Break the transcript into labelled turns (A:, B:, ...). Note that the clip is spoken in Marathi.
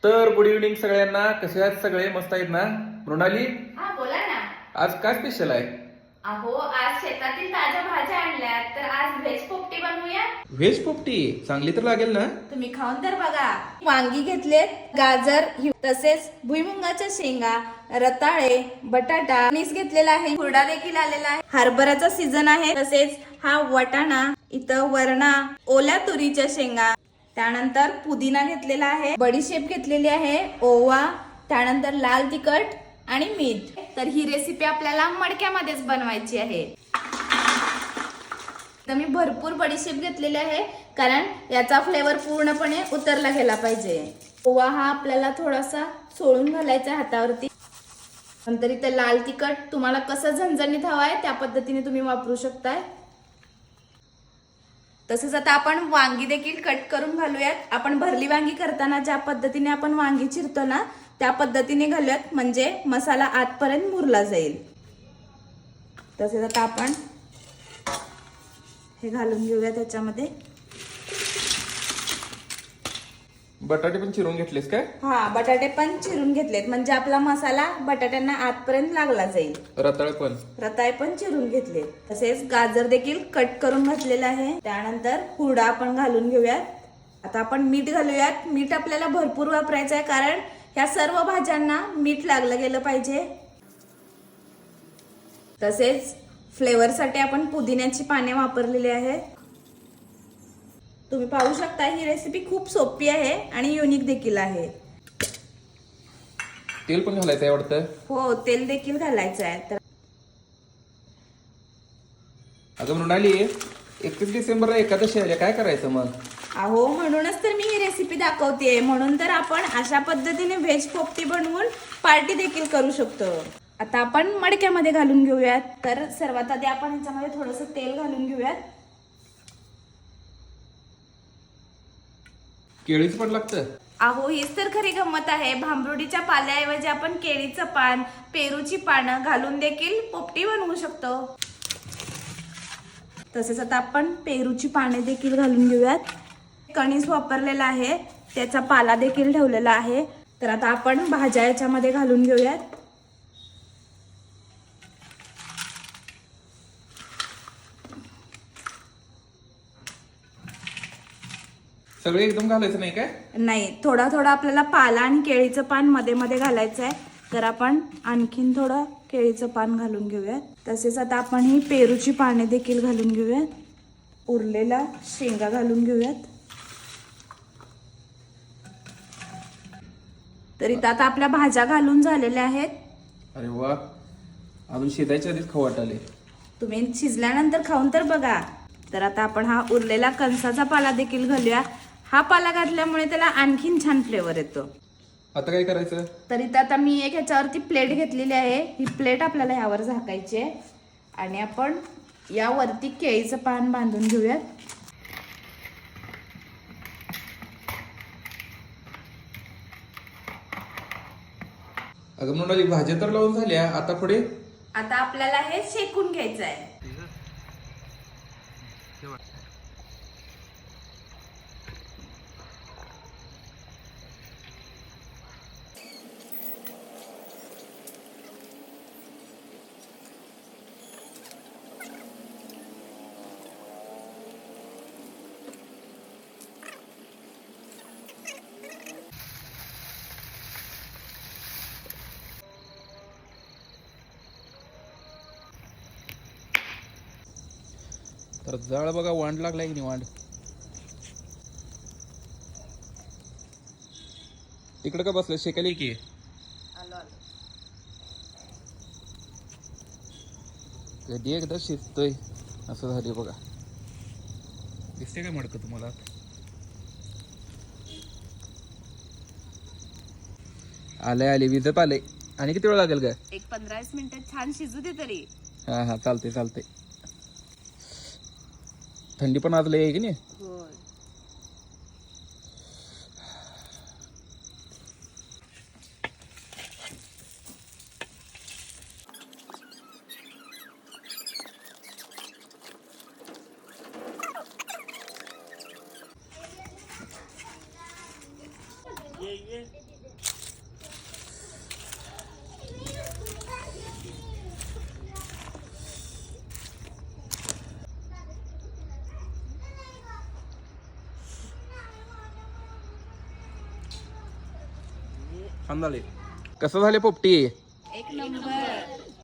A: तर गुड इव्हनिंग सगळ्यांना. कसे आहेत सगळे? मस्त आहेत ना? मृणाली,
B: हा बोला ना.
A: आज काय स्पेशल आहे?
B: अहो आज शेतातील ताज्या भाज्या आणल्यात, तर आज व्हेज पोपटी बनवूया.
A: व्हेज पोपटी चांगली तर लागेल ना?
B: तुम्ही खाऊन तर बघा. वांगी घेतलेत, गाजर, तसेच भुईमुगाच्या शेंगा, रताळे, बटाटा, नीस घेतलेला आहे, हुरडा देखील आलेला आहे. हरभऱ्याचा सीझन आहे. तसेच हा वटाणा, इथं वरणा, ओल्या तुरीच्या शेंगा, त्यानंतर पुदिना घेतलेला आहे, बडीशेप घेतलेली आहे, ओवा, त्यानंतर लाल तिखट आणि मीठ. तर ही रेसिपी आपल्याला मडक्यामध्येच बनवायची आहे. तर मी भरपूर बडीशेप घेतलेली आहे, कारण याचा फ्लेवर पूर्णपणे उतरला गेला पाहिजे. ओवा हा आपल्याला थोडासा सोळून घालायचा हातावरती. नंतर इथे लाल तिखट तुम्हाला कसं झणझणीत हवाय त्या पद्धतीने तुम्ही वापरू शकताय. तसेच आता आपण वांगी देखील कट करून घालूयात. आपण भरली वांगी करताना ज्या पद्धतीने आपण वांगी चिरतो ना, त्या पद्धतीने घालूयात, म्हणजे मसाला आतपर्यंत मुरला जाईल. तसेच आता आपण हे घालून घेऊया त्याच्यामध्ये.
A: बटाटे पण चिरून घेतलेस काय?
B: हा, बटाटे पण चिरून घेतलेत, म्हणजे आपला मसाला बटाट्यांना आतपर्यंत लागला जाईल. रताळे पण चिरून घेतले. तसेच गाजर देखील कट करून घातलेला आहे. त्यानंतर हुरडा आपण घालून घेऊयात. आता आपण मीठ घालूयात. मीठ आपल्याला भरपूर वापरायचं आहे, कारण ह्या सर्व भाज्यांना मीठ लागलं गेलं पाहिजे. तसेच फ्लेवरसाठी आपण पुदिन्याची पाने वापरलेली आहे. तुम्ही पाहू शकता ही रेसिपी खूप सोपी आहे आणि युनिक देखील आहे.
A: तेल पण घालायचं आहे वाटतं?
B: हो, तेल देखील घालायचं आहे. तर
A: अगं मृणाली, 31 डिसेंबरला एकादशी आली, काय करायचं मग?
B: अहो, म्हणूनच तर मी ही रेसिपी दाखवतेय. म्हणून तर आपण अशा पद्धतीने व्हेज पोपटी बनवून पार्टी देखील करू शकतो. आता आपण मडक्यामध्ये घालून घेऊयात. तर सर्वात आधी आपण ह्याच्यामध्ये थोडंसं तेल घालून घेऊयात.
A: केळीच पण लागतं?
B: अहो, हीच तर खरी गंमत आहे. भांबरुडीच्या पाल्याऐवजी आपण केळीचं पान, पेरूची पानं घालून देखील पोपटी बनवू शकतो. तसेच आता आपण पेरूची पाने देखील घालून घेऊयात. कणीस वापरलेला आहे, त्याचा पाला देखील ठेवलेला आहे. तर आता आपण भाज्या याच्यामध्ये घालून घेऊयात.
A: सगळे एकदम घालायचं नाही काय?
B: नाही, थोडा थोडा आपल्याला पाला आणि केळीचं पान मध्ये मध्ये घालायचं आहे. तर आपण आणखीन थोडं केळीचं पान घालून घेऊयात. तसेच आता आपण ही पेरूची पाने देखील घालून घेऊयात. उरलेला शेंगा घालून घेऊयात. तर इथं आता आपल्या भाज्या घालून झालेल्या आहेत.
A: अरे वा, अजून शिजायच्या आधीच खाऊ वाटाले.
B: तुम्ही शिजल्यानंतर खाऊन तर बघा. तर आता आपण हा उरलेला कणसाचा पाला देखील घालूया. हा पाला घातल्यामुळे त्याला आणखीन छान फ्लेवर येतो.
A: आता काय करायचं?
B: तर इथं आता मी एक ह्याच्यावरती प्लेट घेतलेली आहे. ही प्लेट आपल्याला ह्यावर झाकायची आहे आणि आपण यावरती केळीचं पान बांधून घेऊयात.
A: अगं मृणाली, भाज्या तर लावून झाल्या, आता पुढे?
B: आता आपल्याला हे शेकून घ्यायचं आहे.
A: तर जाळ बघा, वांड लागलाय की नाही? वांड तिकडे का बसलं? शेकाली की कधी एकदा शिजतोय असं झाले बघा. दिसते काय मडकं तुम्हाला? आले विजत आले. आणि किती वेळ लागेल काय?
B: एक 15-20 मिनिटं छान शिजू दे तरी.
A: हा, चालते. थंडी पण आज लय आहे की नाही? छान झाले. कसं झाले पोपटी?
B: एक नंबर.